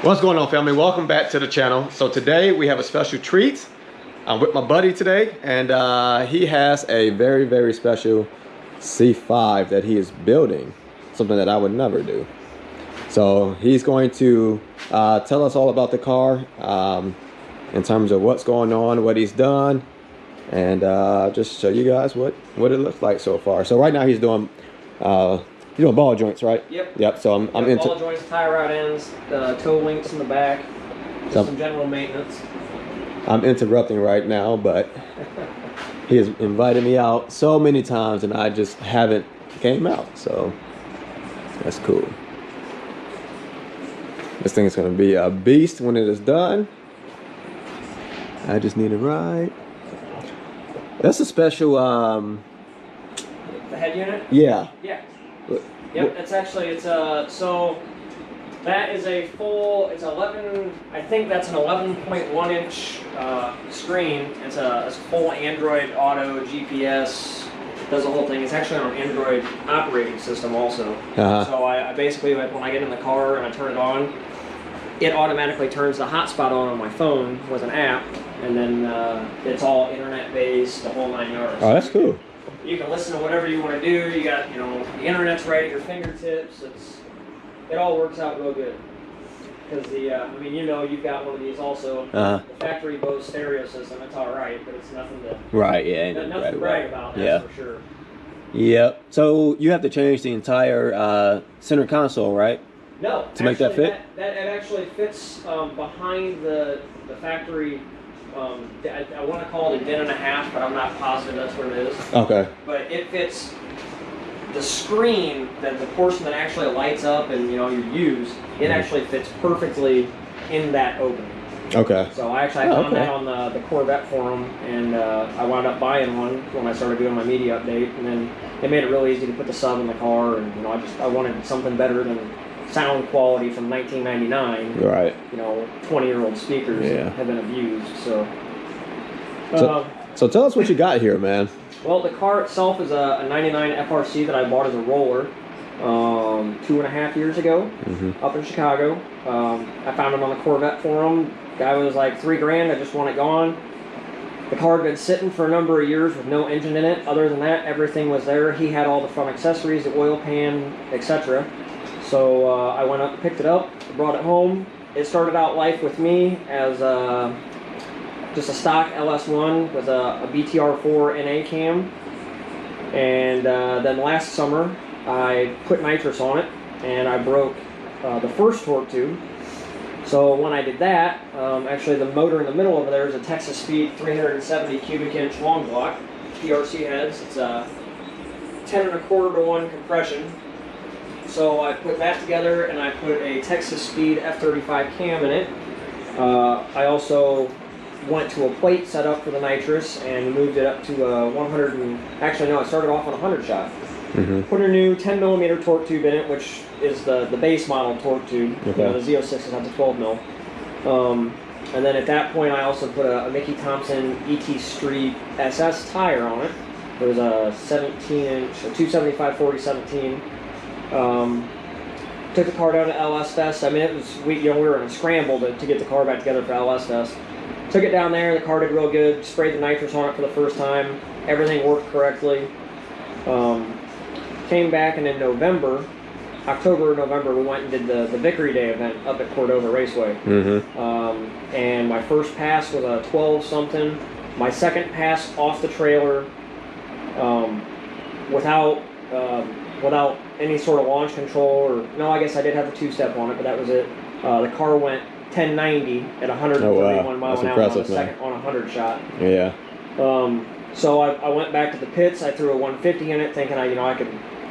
What's going on, family? Welcome back to the channel. So today we have a special treat. I'm with my buddy today, and he has a very, very special C5 that he is building, something that I would never do. So he's going to tell us all about the car in terms of what's going on, what he's done, and just show you guys what it looks like so far. So right now he's doing ball joints, right? Yep. So I'm into ball joints, tie rod ends, toe links in the back, just some general maintenance. I'm interrupting right now, but he has invited me out so many times and I just haven't came out, so that's cool. This thing is going to be a beast when it is done. I just need a ride. That's a special the head unit? Yeah. Yep, it's actually, so that is a full, it's 11, I think that's an 11.1 inch screen. It's a full Android Auto GPS, does the whole thing. It's actually on an Android operating system also. So I basically, when I get in the car and I turn it on, it automatically turns the hotspot on my phone with an app, and then it's all internet based, the whole 9 yards. Oh, that's cool. You can listen to whatever you want to do. You got, the internet's right at your fingertips. It all works out real good. Because you've got one of these also. The factory Bose stereo system. It's all right, but it's nothing to nothing to brag about. That's for sure. Yep. So you have to change the entire center console, right? No. To make that fit. That actually fits behind the factory. I want to call it a 1.5, but I'm not positive that's what it is. Okay. But it fits the screen, the portion that actually lights up and you use. It actually fits perfectly in that opening. Okay. So I found that on the Corvette forum, and I wound up buying one when I started doing my media update, and then it made it really easy to put the sub in the car, and I wanted something better than sound quality from 1999. Right. 20-year-old speakers have been abused. So tell us what you got here, man. Well, the car itself is a 99 FRC that I bought as a roller 2.5 years ago up in Chicago. I found it on the Corvette forum. Guy was like $3,000. I just want it gone. The car had been sitting for a number of years with no engine in it. Other than that, everything was there. He had all the front accessories, the oil pan, etc. So I went up and picked it up, brought it home. It started out life with me as just a stock LS1 with a BTR4 NA cam. And then last summer, I put nitrous on it, and I broke the first torque tube. So when I did that, actually the motor in the middle over there is a Texas Speed 370 cubic inch long block, PRC heads. It's a 10.25 to 1 compression. So I put that together, and I put a Texas Speed F35 cam in it. I also went to a plate set up for the nitrous and moved it up to a 100 actually no, I started off on a 100 shot. Put a new 10mm torque tube in it, which is the base model torque tube. The Z06 has the 12 mil. And then at that point, I also put a Mickey Thompson ET Street SS tire on it. It was a 17-inch, a 275/40/17. Took the car down to LS Fest. I mean, it was we were in a scramble to get the car back together for LS Fest. Took it down there. The car did real good. Sprayed the nitrous on it for the first time. Everything worked correctly. Came back, and in October or November, we went and did the Victory Day event up at Cordova Raceway. And my first pass was a 12 something. My second pass off the trailer, without any sort of launch control, or no, I guess I did have the two-step on it, but that was it. The car went 1090 at 131 miles an hour on the second on a 100 shot. Yeah. So I went back to the pits. I threw a 150 in it, thinking I could,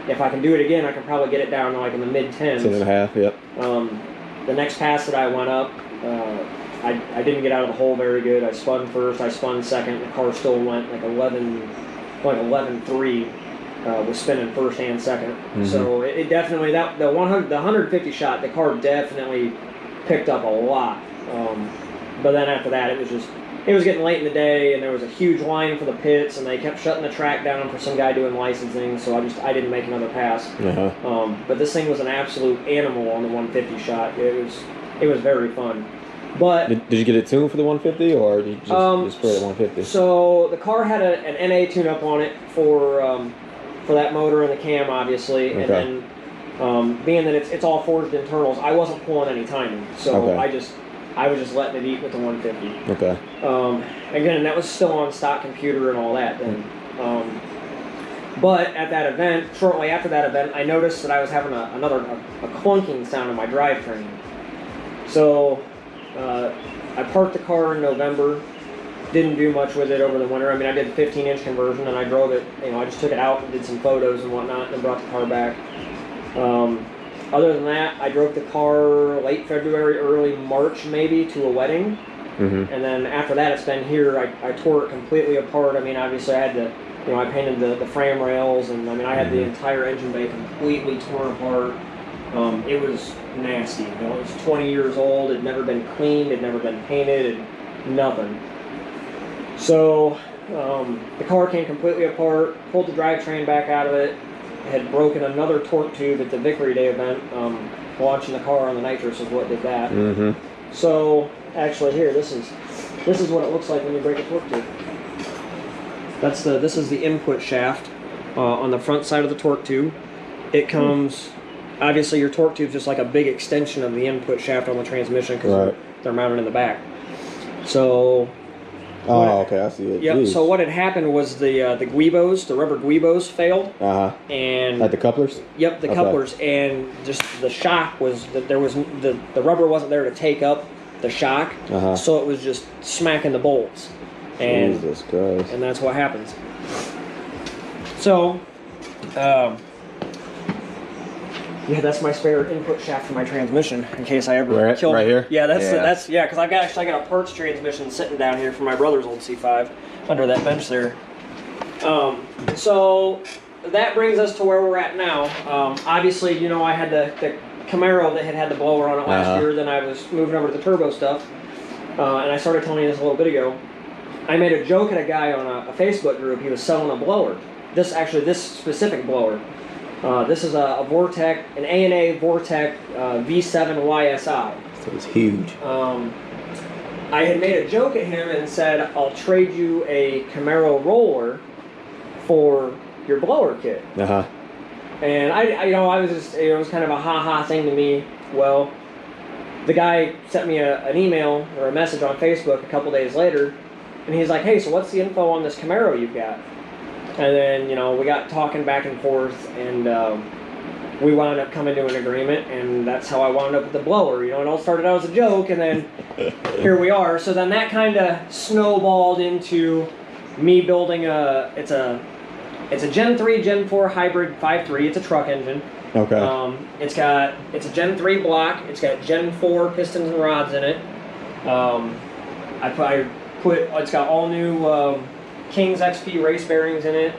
if I can do it again, I can probably get it down to like in the mid-10s. 10.5. Yep. The next pass that I went up, I didn't get out of the hole very good. I spun first. I spun second. The car still went like 11.3. Was spinning first and second. So it definitely, the 150 shot, the car definitely picked up a lot. But then after that, it was getting late in the day, and there was a huge line for the pits, and they kept shutting the track down for some guy doing licensing, so I didn't make another pass. But this thing was an absolute animal on the 150 shot. It It was very fun. But did you get it tuned for the 150, or did you just put it at 150? So the car had an NA tune-up on it for that motor and the cam, obviously, and then being that it's all forged internals, I wasn't pulling any timing, so I was just letting it eat with the 150. Okay. Again, that was still on stock computer and all that then. But at that event, shortly after that event, I noticed that I was having a clunking sound in my drivetrain. So I parked the car in November, didn't do much with it over the winter. I mean, I did the 15-inch conversion and I drove it, I just took it out and did some photos and whatnot and then brought the car back. Other than that, I drove the car late February, early March maybe to a wedding. And then after that, it's been here. I tore it completely apart. I mean, obviously I had to, I painted the frame rails, and I mean, I had the entire engine bay completely torn apart. It was nasty. It was 20 years old. It had never been cleaned. It had never been painted. Nothing. So the car came completely apart. Pulled the drivetrain back out of it. Had broken another torque tube at the Victory Day event. Launching the car on the nitrous is what did that. So actually, here, this is what it looks like when you break a torque tube. This is the input shaft on the front side of the torque tube. It comes, obviously your torque tube is just like a big extension of the input shaft on the transmission because they're mounted in the back. So. Okay, I see it. Yep. Jeez. So what had happened was the guibos, the rubber guibos, failed. And like the couplers. Yep, the couplers, and just the shock was that there was the rubber wasn't there to take up the shock, so it was just smacking the bolts. And, Jesus Christ. And that's what happens. So, yeah, that's my spare input shaft for my transmission in case I ever kill. Right here? Yeah, that's because I got a parts transmission sitting down here from my brother's old C5 under that bench there. So that brings us to where we're at now. Obviously, I had the Camaro that had the blower on it last year. Then I was moving over to the turbo stuff, and I started telling you this a little bit ago. I made a joke at a guy on a Facebook group. He was selling a blower. This specific blower. This is a Vortec, an A&A Vortec V7 YSI. So it's huge. I had made a joke at him and said, I'll trade you a Camaro roller for your blower kit. And I was just, it was kind of a ha-ha thing to me. Well, the guy sent me an email or a message on Facebook a couple days later, and he's like, hey, so what's the info on this Camaro you've got? And then, we got talking back and forth, and we wound up coming to an agreement, and that's how I wound up with the blower. It all started out as a joke, and then here we are. So then that kind of snowballed into me building it's a Gen 3, Gen 4 hybrid 5.3. It's a truck engine. Okay. It's a Gen 3 block. It's got Gen 4 pistons and rods in it. It's got all new King's XP race bearings in it.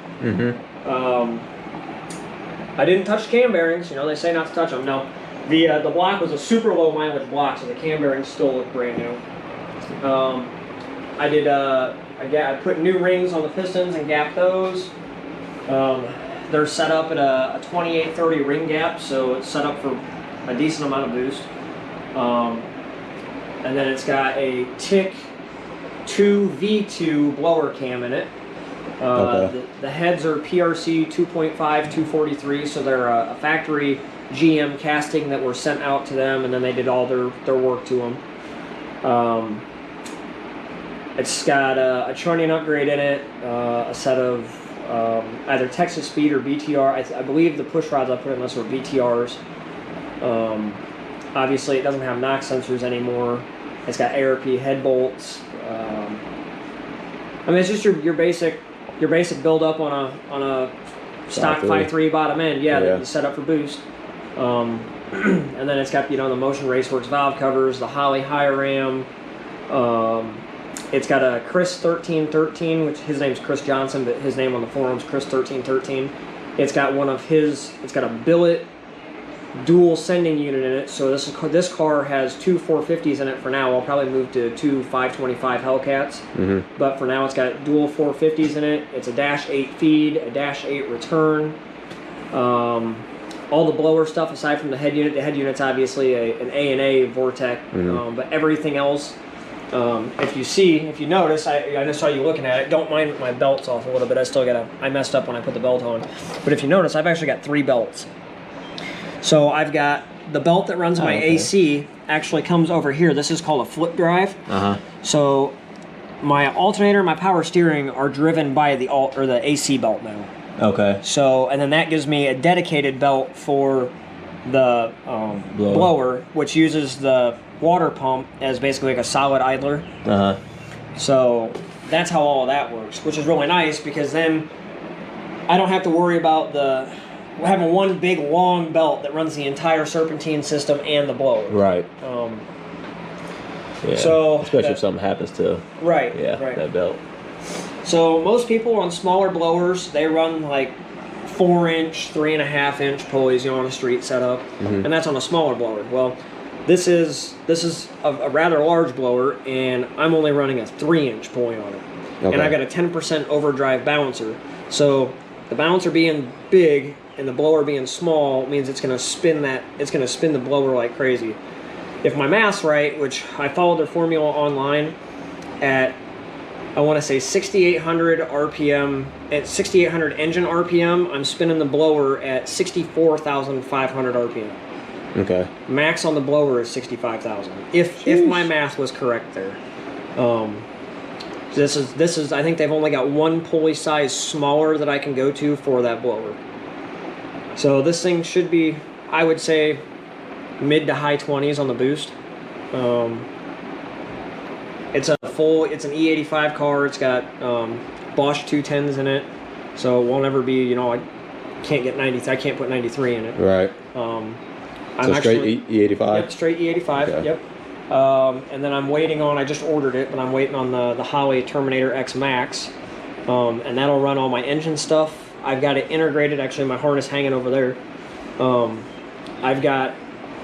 I didn't touch cam bearings. They say not to touch them. No, the block was a super low mileage block, so the cam bearings still look brand new. I put new rings on the pistons and gapped those. They're set up at a 2830 ring gap, so it's set up for a decent amount of boost. And then it's got a Tick 2 V2 blower cam in it. The heads are PRC 2.5 243, so they're a factory GM casting that were sent out to them, and then they did all their work to them. It's got a trunnion upgrade in it, a set of either Texas Speed or BTR. I believe the push rods I put in this were BTRs. Obviously, it doesn't have knock sensors anymore. It's got ARP head bolts. It's just your basic build up on a stock 5.3 bottom end. That you set up for boost. And then it's got the Motion Raceworks valve covers, the Holley high ram. It's got a Chris 1313, which his name's Chris Johnson, but his name on the forum's Chris 1313. It's got it's got a billet dual sending unit in it. So this car has two 450s in it for now. I'll probably move to two 525 Hellcats. But for now, it's got dual 450s in it. It's a -8 feed, a -8 return. all the blower stuff aside from the head unit. The head unit's obviously an A&A Vortec, but everything else. If you notice, I just saw you looking at it. Don't mind my belts off a little bit. I messed up when I put the belt on. But if you notice, I've actually got 3 belts. So I've got the belt that runs my AC actually comes over here. This is called a flip drive. So my alternator and my power steering are driven by the AC belt now. Okay. So, and then that gives me a dedicated belt for the blower, which uses the water pump as basically like a solid idler. So that's how all of that works, which is really nice because then I don't have to worry about having one big long belt that runs the entire serpentine system and the blower. Right. Yeah. So especially if something happens to that belt. So most people on smaller blowers, they run like 4-inch, 3.5-inch pulleys, on a street setup, and that's on a smaller blower. Well, this is a rather large blower, and I'm only running a 3-inch pulley on it, and I've got a 10% overdrive balancer. So the balancer being big and the blower being small means it's going to spin the blower like crazy. If my math's right, which I followed their formula online at, I want to say 6,800 RPM, at 6,800 engine RPM, I'm spinning the blower at 64,500 RPM. Okay. Max on the blower is 65,000. If my math was correct there. This is I think they've only got one pulley size smaller that I can go to for that blower. So this thing should be, I would say, mid to high 20s on the boost. It's an E85 car. It's got Bosch 210s in it, so it won't ever be. I can't get 90. I can't put 93 in it. Right. I'm straight E85. Yep, straight E85. Okay. Yep. And then I'm waiting on. I just ordered it, but I'm waiting on the Holley Terminator X Max, and that'll run all my engine stuff. I've got it integrated. Actually, my harness hanging over there. I'm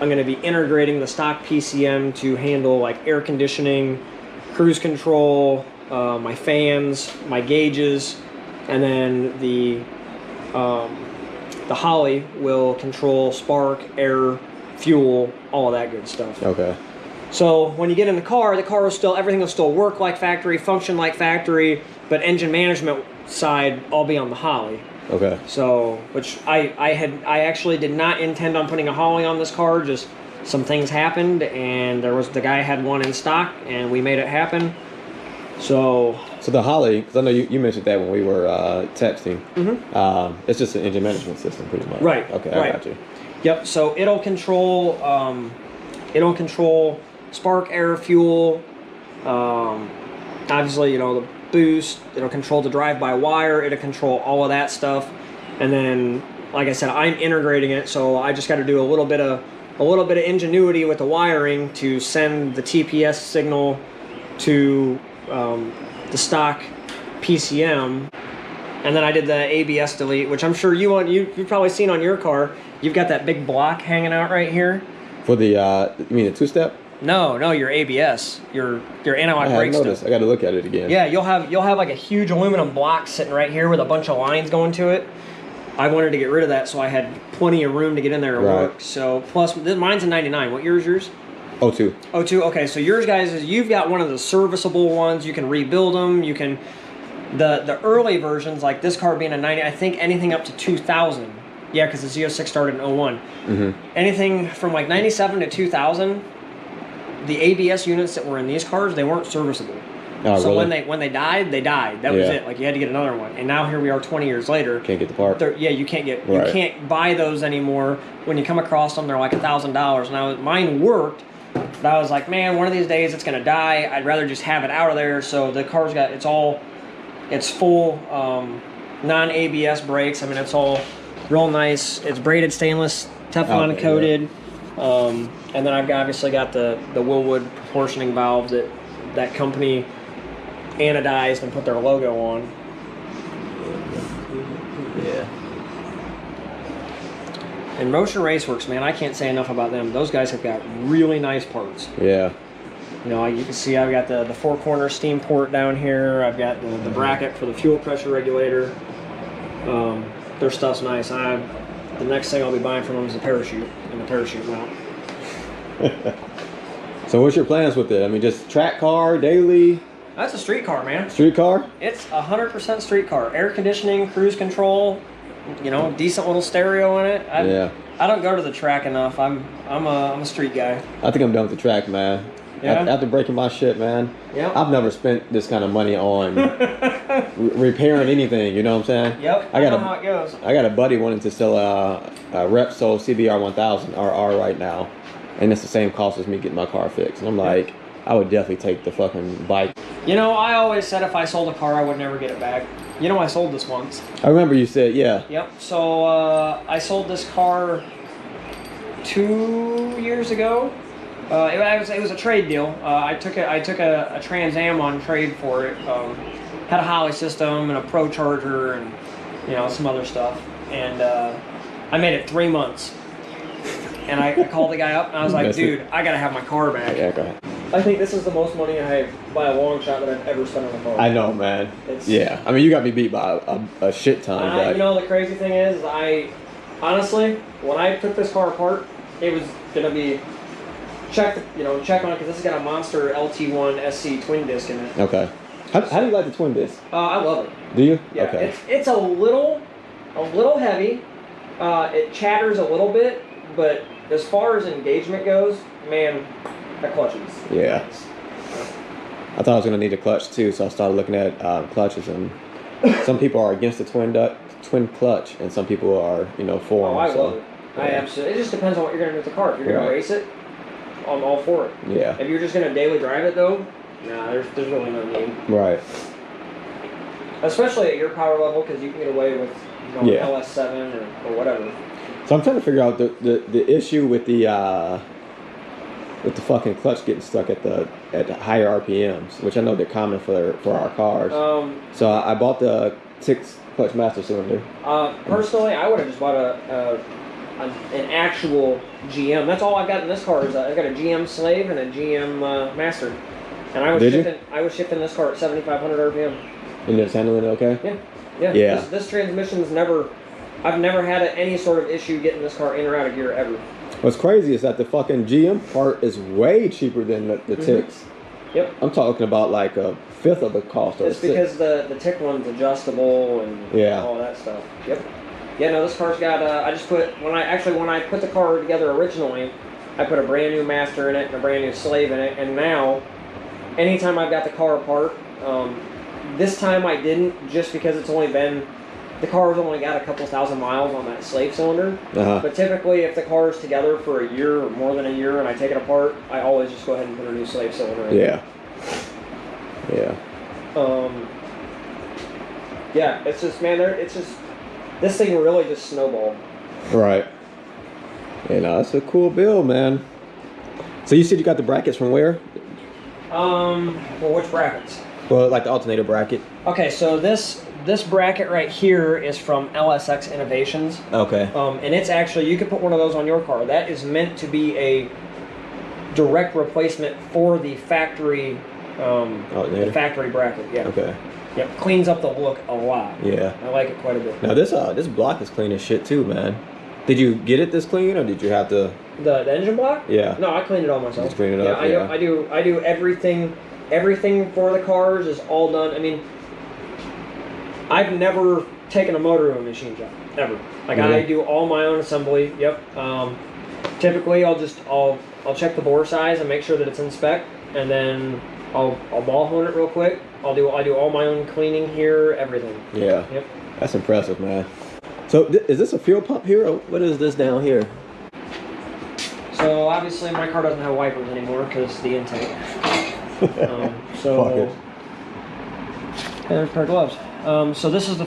going to be integrating the stock PCM to handle like air conditioning, cruise control, my fans, my gauges, and then the Holley will control spark, air, fuel, all of that good stuff. Okay. So when you get in the car will still, everything will still work like factory, function like factory, but engine management side all be on the Holley. Okay. So, which I actually did not intend on putting a Holley on this car. Just some things happened, and the guy had one in stock, and we made it happen. So the Holley, because I know you mentioned that when we were texting. It's just an engine management system, pretty much. Right. Okay. Right. I got you. Yep. So it'll control spark, air, fuel. Obviously, the boost. It'll control the drive-by-wire. It'll control all of that stuff. And then, like I said, I'm integrating it, so I just got to do a little bit of ingenuity with the wiring to send the TPS signal to the stock PCM. And then I did the ABS delete, which I'm sure you've probably seen on your car. You've got that big block hanging out right here. For the you mean the two-step? No, your ABS, your anti-lock brake stuff. I got to look at it again. Yeah, you'll have like a huge aluminum block sitting right here with a bunch of lines going to it. I wanted to get rid of that, so I had plenty of room to get in there and work. So plus, mine's a '99. What year is yours? 02. 02. Okay, so yours guys you've got one of the serviceable ones. You can rebuild them. You can the early versions like this car being a 90. I think anything up to 2000. Yeah, because the Z06 started in 01. Anything from like 97 to 2000. The ABS units that were in these cars, they weren't serviceable. Oh, so really? when they died, they died. That was it. Like you had to get another one. And now here we are 20 years later. Can't get the part. You can't get you can't buy those anymore. When you come across them, they're like $1,000. Now mine worked, but I was like, man, one of these days it's gonna die. I'd rather just have it out of there. So the car's got it's full non-ABS brakes. I mean, it's all real nice. It's braided stainless, Teflon coated. And then I've obviously got the Willwood proportioning valve that company anodized and put their logo on. Yeah. And Motion Raceworks, man, I can't say enough about them. Those guys have got really nice parts. Yeah. You can see I've got the 4-corner steam port down here. I've got the bracket for the fuel pressure regulator. Their stuff's nice. the next thing I'll be buying from them is a parachute and a parachute mount. So what's your plans with it? I mean, just track car, daily? That's a street car, man. Street car? It's 100% street car. Air conditioning, cruise control, you know, decent little stereo in it. I don't go to the track enough. I'm a street guy. I think I'm done with the track, man. Yeah? After breaking my shit, man. Yeah. I've never spent this kind of money on repairing anything, you know what I'm saying? Yep, I know how it goes. I got a buddy wanting to sell a Repsol CBR 1000 RR right now. And it's the same cost as me getting my car fixed. And I'm like, I would definitely take the fucking bike. You know, I always said if I sold a car, I would never get it back. You know, I sold this once. I remember you said, yeah. Yep. So I sold this car 2 years ago. It was a trade deal. I took a Trans Am on trade for it. Had a Holly system and a Pro Charger and, you know, some other stuff. And I made it 3 months. And I called the guy up and I was like, dude, I gotta have my car back. Yeah, go ahead. I think this is the most money I have by a long shot that I've ever spent on a car. I know, man. Yeah. I mean, you got me beat by a shit ton. But you know, the crazy thing is, honestly, when I took this car apart, it was gonna be check on it because this has got a Monster LT1 SC twin disc in it. Okay. How do you like the twin disc? I love it. Do you? Yeah. Okay. It's a little heavy. It chatters a little bit, but as far as engagement goes, man, that clutches. Yeah. I thought I was gonna need a clutch too, so I started looking at clutches, and some people are against the twin clutch, and some people are, for them. Oh, I love it. I absolutely. It just depends on what you're gonna do with the car. If you're gonna race it, I'm all for it. Yeah. If you're just gonna daily drive it though, nah, there's really no need. Right. Especially at your power level, because you can get away with LS7 or whatever. So I'm trying to figure out the issue with the fucking clutch getting stuck at higher RPMs, which I know they're common for our cars. So I bought the 6 clutch master cylinder. Personally, I would have just bought an actual GM. That's all I've got in this car. I've got a GM Slave and a GM Master. And I was shipping this car at 7,500 RPM. And it's handling it okay? Yeah. This transmission's I've never had any sort of issue getting this car in or out of gear ever. What's crazy is that the fucking GM part is way cheaper than the Ticks. Yep. I'm talking about like a fifth of the cost. It's because the Tick one's adjustable and all that stuff. Yep. Yeah, no, this car's got. When I put the car together originally, I put a brand new Master in it and a brand new Slave in it, and now, anytime I've got the car apart, this time I didn't, just because the car's only got a couple thousand miles on that Slave cylinder. But typically, if the car's together for a year or more than a year and I take it apart, I always just go ahead and put a new Slave cylinder in. Yeah. Yeah, it's just, man, this thing really just snowballed. Right. That's a cool build, man. So you said you got the brackets from where? Well, which brackets? Well, like the alternator bracket. Okay, so this bracket right here is from LSX Innovations. Okay. And it's actually, you could put one of those on your car. That is meant to be a direct replacement for the factory bracket. Yeah. Okay. Yep, cleans up the look a lot. Yeah. I like it quite a bit. Now this block is clean as shit too, man. Did you get it this clean, or did you have to? The engine block? Yeah. No, I cleaned it all myself. Just clean it up. Yeah. I do everything. Everything for the cars is all done. I mean, I've never taken a motor to a machine shop ever. Like I do all my own assembly. Yep. Typically, I'll check the bore size and make sure that it's in spec, and then I'll ball hone it real quick. I do all my own cleaning here, everything. Yeah. Yep. That's impressive, man. So is this a fuel pump here, or what is this down here? So obviously my car doesn't have wipers anymore because the intake. Fuck it. There's a pair of gloves. So this is the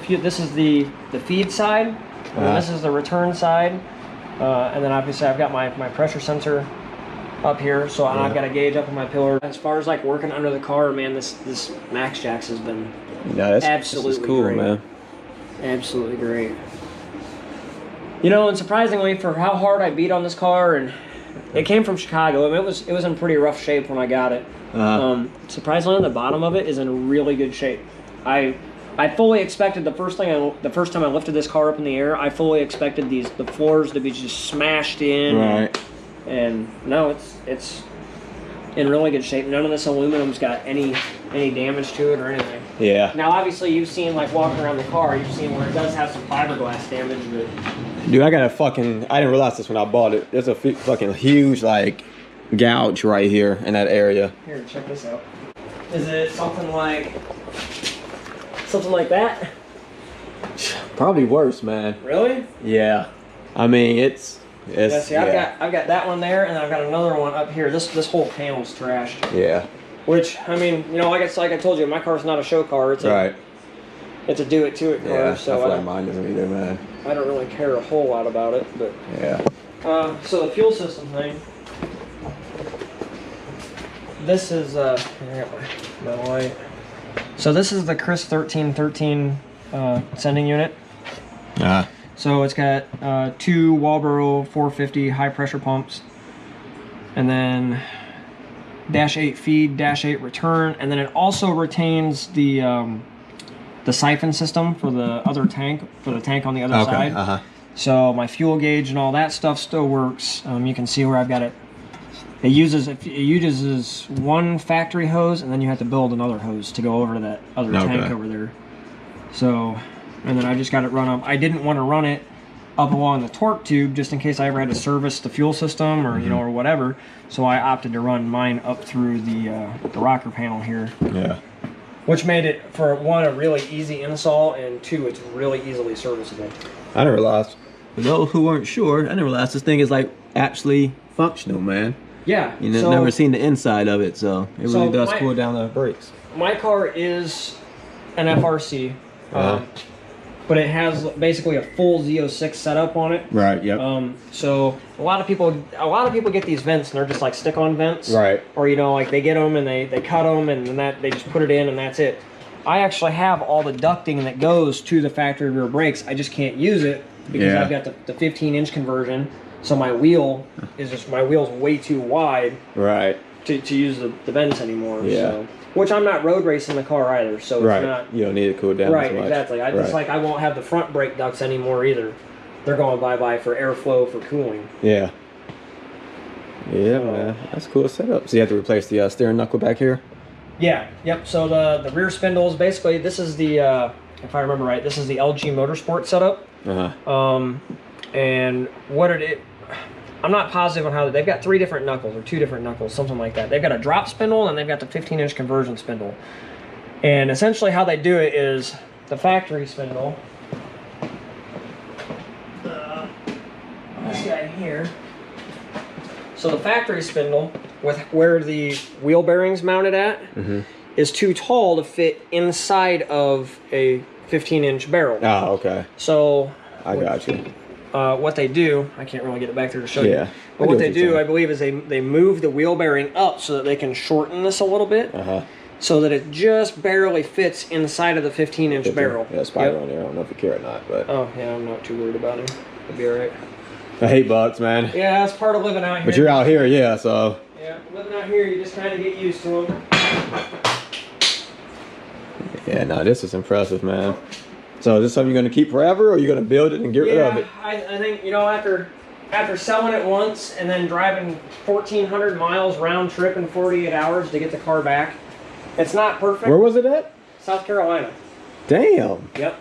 feed side, and this is the return side, and then obviously I've got my pressure sensor up here, so I've got a gauge up on my pillar. As far as like working under the car, man, this Max Jacks has been absolutely cool, great. Man. Absolutely great. And surprisingly, for how hard I beat on this car, and it came from Chicago, I mean, it was in pretty rough shape when I got it. Surprisingly, the bottom of it is in really good shape. I I fully expected the first time I lifted this car up in the air, I fully expected the floors to be just smashed in. Right. And no, it's in really good shape. None of this aluminum's got any damage to it or anything. Yeah. Now, obviously, you've seen, like, walking around the car, you've seen where it does have some fiberglass damage, but... Dude, I got I didn't realize this when I bought it. There's a fucking huge, like, gouge right here in that area. Here, check this out. Is it something like that? Probably worse, man. Really? Yeah. I mean, it's Yeah, see, I've got that one there, and I've got another one up here. This whole panel's trashed. Yeah. Which, I mean, you know, like I told you, my car's not a show car. It's a do-it-to-it car. Yeah, so I feel like mine isn't either, man. I don't really care a whole lot about it, but yeah. So the fuel system thing. This is I got my light. So this is the Chris 1313 sending unit. So it's got 2 Walbro 450 high pressure pumps, and then -8 feed, -8 return, and then it also retains the siphon system for the other tank, for the tank on the other side. So my fuel gauge and all that stuff still works. You can see where I've got it. It uses one factory hose, and then you have to build another hose to go over to that other tank over there. So, and then I just got it run up. I didn't want to run it up along the torque tube just in case I ever had to service the fuel system or you know, or whatever. So I opted to run mine up through the rocker panel here. Yeah. Which made it, for one, a really easy install, and two, it's really easily serviceable. I didn't realize. For those who weren't sure, I didn't realize this thing is like actually functional, man. Yeah. You never seen the inside of it, so it really does cool down the brakes. My car is an FRC, but it has basically a full Z06 setup on it. Right. Yep. So a lot of people get these vents and they're just like stick-on vents. Right. Or you know, like they get them and they cut them and then they just put it in and that's it. I actually have all the ducting that goes to the factory rear brakes. I just can't use it because I've got the 15-inch conversion. So my wheel's way too wide. Right. To use the vents anymore. Yeah. So. Which I'm not road racing the car either, so it's not. You don't need it cooled down right, as much. Exactly. I won't have the front brake ducts anymore either. They're going bye-bye for airflow for cooling. Yeah. Yeah, man. That's a cool setup. So you have to replace the steering knuckle back here? Yeah. Yep. So the rear spindles, basically, this is the, if I remember right, this is the LG Motorsport setup. And what I'm not positive on how they've got 3 different knuckles or 2 different knuckles, something like that. They've got a drop spindle and they've got the 15-inch conversion spindle. And essentially how they do it is the factory spindle. This guy here. So the factory spindle, with where the wheel bearings mounted at, is too tall to fit inside of a 15-inch barrel. Oh, okay. So I got you. What they do, I can't really get it back there to show you. But I what they do, I believe, is they move the wheel bearing up so that they can shorten this a little bit, so that it just barely fits inside of the 15-inch barrel. Yeah, spider on there. I don't know if you care or not, but. Oh yeah, I'm not too worried about him. It'll be all right. I hate bugs, man. Yeah, that's part of living out here. But you're out here, yeah. So. Yeah, living out here, you just kind of get used to them. Yeah, no, this is impressive, man. So is this something you're going to keep forever, or are you going to build it and get rid of it? I think, you know, after selling it once and then driving 1,400 miles round trip in 48 hours to get the car back, it's not perfect. Where was it at? South Carolina. Damn. Yep.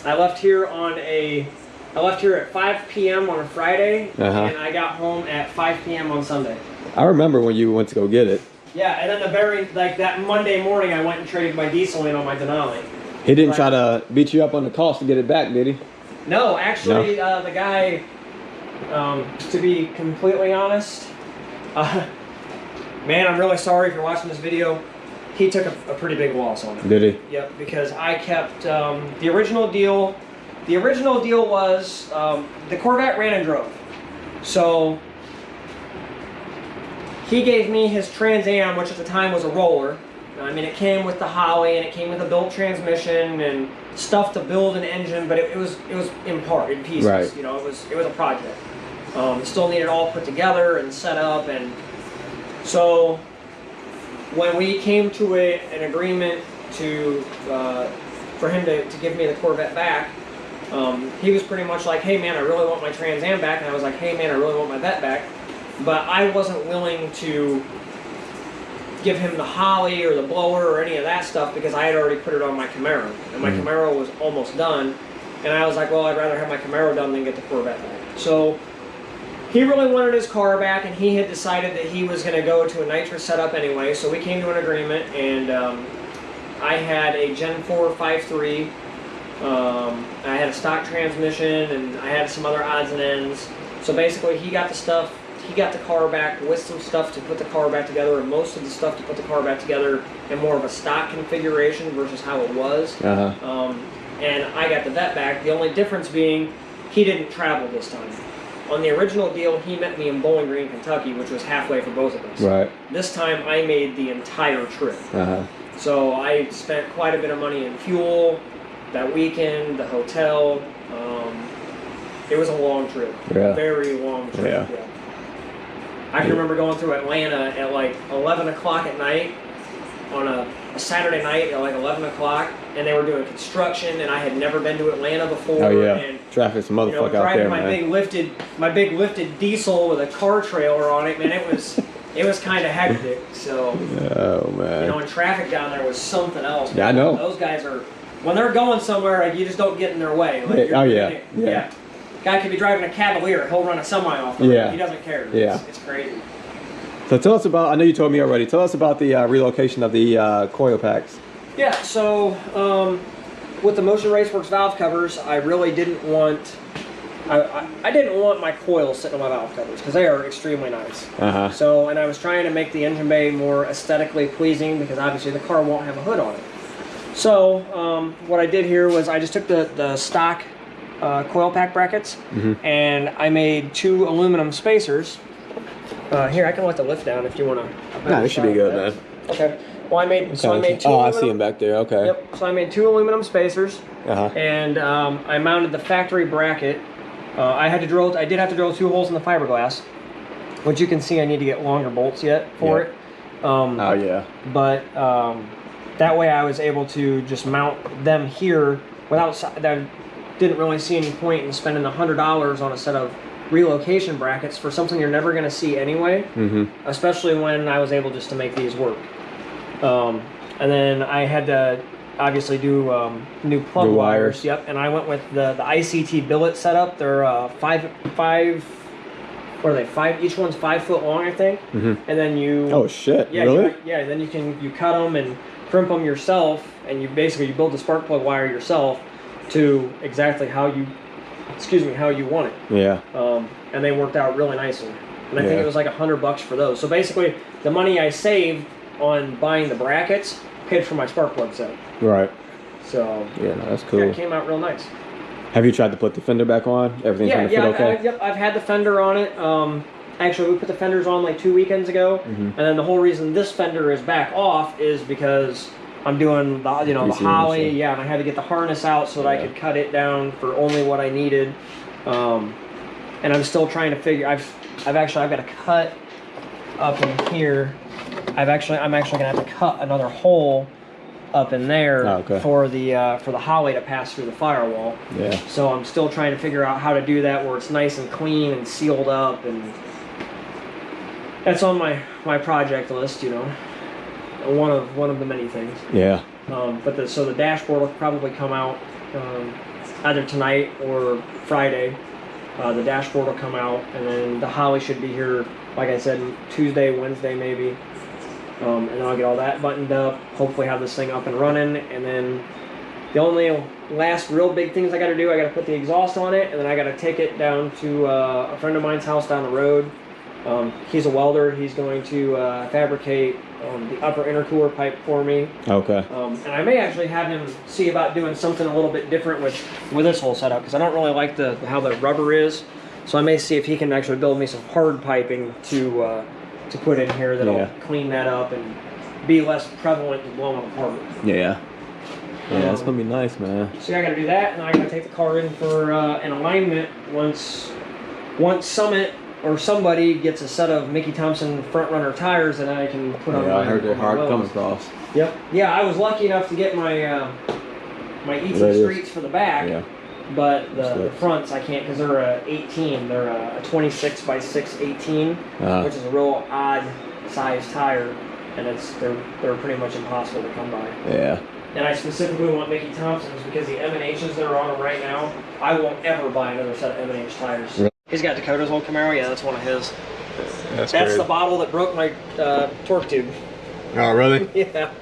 I left here at 5 p.m. on a Friday, and I got home at 5 p.m. on Sunday. I remember when you went to go get it. Yeah, and then that Monday morning, I went and traded my diesel in on my Denali. He didn't try to beat you up on the cost to get it back, did he? No, actually, the guy, to be completely honest, man, I'm really sorry if you're watching this video. He took a pretty big loss on it. Did he? Yep, because I kept the original deal. The original deal was the Corvette ran and drove. So he gave me his Trans Am, which at the time was a roller. I mean, it came with the Holly and it came with a built transmission and stuff to build an engine, but it was in pieces. Right. You know, it was a project. It still needed all put together and set up, and so when we came to an agreement to for him to give me the Corvette back, he was pretty much like, hey man, I really want my Trans Am back, and I was like, hey man, I really want my Vet back, but I wasn't willing to give him the Holly or the blower or any of that stuff because I had already put it on my Camaro, and my Camaro was almost done, and I was like, well, I'd rather have my Camaro done than get the Corvette back. So he really wanted his car back, and he had decided that he was going to go to a nitrous setup anyway, so we came to an agreement, and I had a Gen 4 5.3. I had a stock transmission, and I had some other odds and ends. So basically, he got the stuff, he got the car back with some stuff to put the car back together, and most of the stuff to put the car back together in more of a stock configuration versus how it was. And I got the Vet back. The only difference being he didn't travel this time. On the original deal, he met me in Bowling Green, Kentucky, which was halfway for both of us. Right. This time, I made the entire trip. So I spent quite a bit of money in fuel, that weekend, the hotel. It was a long trip. Yeah. Very long trip. Yeah. I can remember going through Atlanta at like 11 o'clock at night on a Saturday night at like 11 o'clock, and they were doing construction, and I had never been to Atlanta before. Oh yeah, and, traffic's a motherfucker out there, my man. my big lifted diesel with a car trailer on it, man. It was kind of hectic. So, oh man, you know, and traffic down there was something else. Yeah, I know. Those guys are, when they're going somewhere, like, you just don't get in their way. Like, yeah. Guy could be driving a Cavalier, he'll run a semi off the road. He doesn't care. It's crazy. So tell us about, I know you told me already, tell us about the relocation of the coil packs. Yeah, so with the Motion Raceworks valve covers, I really didn't want, I didn't want my coils sitting on my valve covers because they are extremely nice. So, and I was trying to make the engine bay more aesthetically pleasing because obviously the car won't have a hood on it. So what I did here was I just took the stock coil pack brackets and I made 2 aluminum spacers. Here, I can let the lift down if you want to. No, this should be good, man. Okay. Well, I made 2 Oh, I see him back there. Okay. Yep. So I made 2 aluminum spacers, and I mounted the factory bracket. I did have to drill 2 holes in the fiberglass, which you can see I need to get longer bolts yet for it. Oh yeah. But that way I was able to just mount them here without. I didn't really see any point in spending $100 on a set of relocation brackets for something you're never going to see anyway, especially when I was able just to make these work. And then I had to obviously do new plug wires. Yep, and I went with the ICT billet setup. They're what are they? 5. Each one's 5 foot long, I think. And then you. Oh shit! Yeah, really? Then you cut them and crimp them yourself, and you build the spark plug wire yourself to exactly how you want it. Yeah. And they worked out really nicely. And I think it was like $100 for those. So basically, the money I saved on buying the brackets paid for my spark plug set. Right. So yeah, no, that's cool. It came out real nice. Have you tried to put the fender back on? Everything's going to fit okay? Yep, I've had the fender on it. Actually, we put the fenders on like 2 weekends ago, and then the whole reason this fender is back off is because I'm doing the the Holly, and I had to get the harness out so that I could cut it down for only what I needed. And I'm still trying to figure. I've got to cut up in here. I'm actually gonna have to cut another hole up in there for the Holly to pass through the firewall. Yeah. So I'm still trying to figure out how to do that where it's nice and clean and sealed up, and that's on my project list. One of the many things. Yeah. But the dashboard will probably come out either tonight or Friday. The dashboard will come out, and then the Holly should be here, like I said, Tuesday, Wednesday maybe. And then I'll get all that buttoned up, hopefully have this thing up and running, and then the only last real big things I got to do, I got to put the exhaust on it, and then I got to take it down to a friend of mine's house down the road. He's a welder. He's going to fabricate the upper intercooler pipe for me. Okay. And I may actually have him see about doing something a little bit different with this whole setup, because I don't really like how the rubber is. So I may see if he can actually build me some hard piping to put in here that'll clean that up and be less prevalent to blowing apart. Yeah. Yeah, it's gonna be nice, man. So I gotta do that, and I gotta take the car in for an alignment once Summit or somebody gets a set of Mickey Thompson front runner tires that I can put on. Yeah, I heard they're hard to come across. Yep. Yeah, I was lucky enough to get my my ET Radius. Streets for the back. Yeah. But the fronts I can't because they're a 18. They're a 26 by 6 18, which is a real odd size tire, and they're pretty much impossible to come by. Yeah. And I specifically want Mickey Thompson's because the M&H's that are on them right now, I won't ever buy another set of M&H tires. Really? He's got Dakota's old Camaro. Yeah, that's one of his. That's the bottle that broke my torque tube. Oh, really? Yeah.